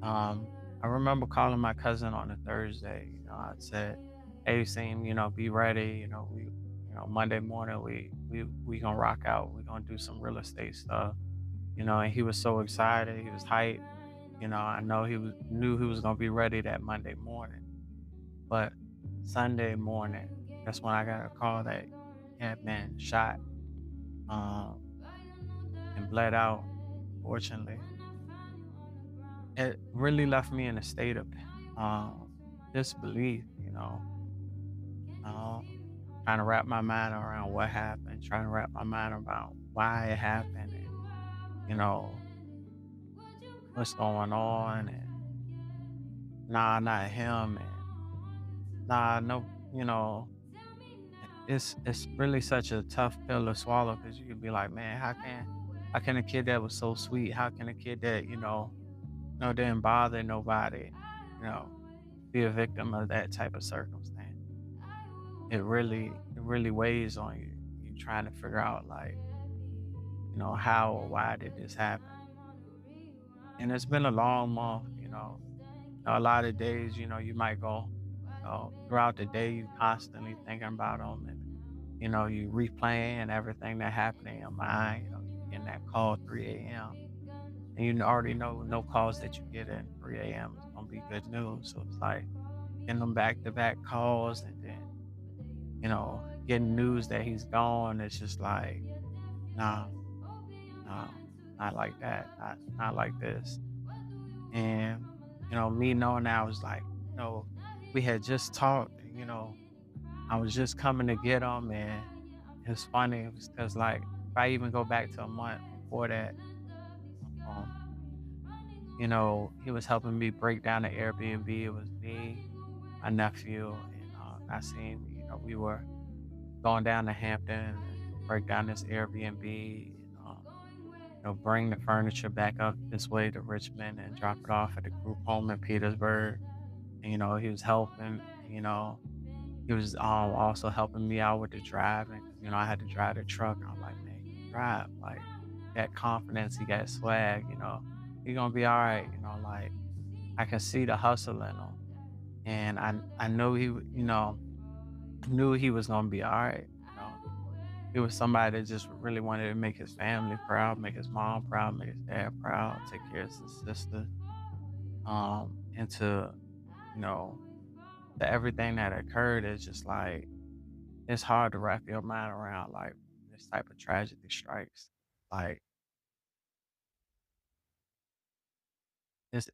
I remember calling my cousin on a Thursday. I said, "Hey, Seam, be ready. Monday morning we gonna rock out. We gonna do some real estate stuff." And he was so excited. He was hyped. I know he was knew he was gonna be ready that Monday morning. But Sunday morning, that's when I got a call that he had been shot um, and bled out. Fortunately, it really left me in a state of um, disbelief. Um, trying to wrap my mind around what happened, trying to wrap my mind around why it happened, and you know what's going on, and nah, not him, and nah, no, it's really such a tough pill to swallow because you could be like, man, how can a kid that was so sweet, how can a kid that didn't bother nobody, you know, be a victim of that type of circumstance? It really weighs on you. You trying to figure out like, how or why did this happen? And it's been a long month. A lot of days, you might go, throughout the day, you constantly thinking about them, and you replaying everything that happened in your mind. You getting that call 3 a.m. and you already know no calls that you get at 3 a.m. is gonna be good news. So it's like getting them back to back calls, and then getting news that he's gone. It's just like, nah, nah, not like that, not like this. And me knowing that, I was like, we had just talked. I was just coming to get him, and it's funny because like if I even go back to a month before that, um, he was helping me break down the Airbnb. It was me, my nephew, and Naseem. We were going down to Hampton and break down this Airbnb, and bring the furniture back up this way to Richmond and drop it off at the group home in Petersburg. And, he was helping. He was also helping me out with the driving. 'Cause, I had to drive the truck. I'm like, man, he can drive. Like, that confidence, he got swag. He gonna be all right. Like I can see the hustle in him, and I know knew he was gonna be all right. He was somebody that just really wanted to make his family proud, make his mom proud, make his dad proud, take care of his sister. And you know, to everything that occurred is just like it's hard to wrap your mind around like this type of tragedy strikes. Like it's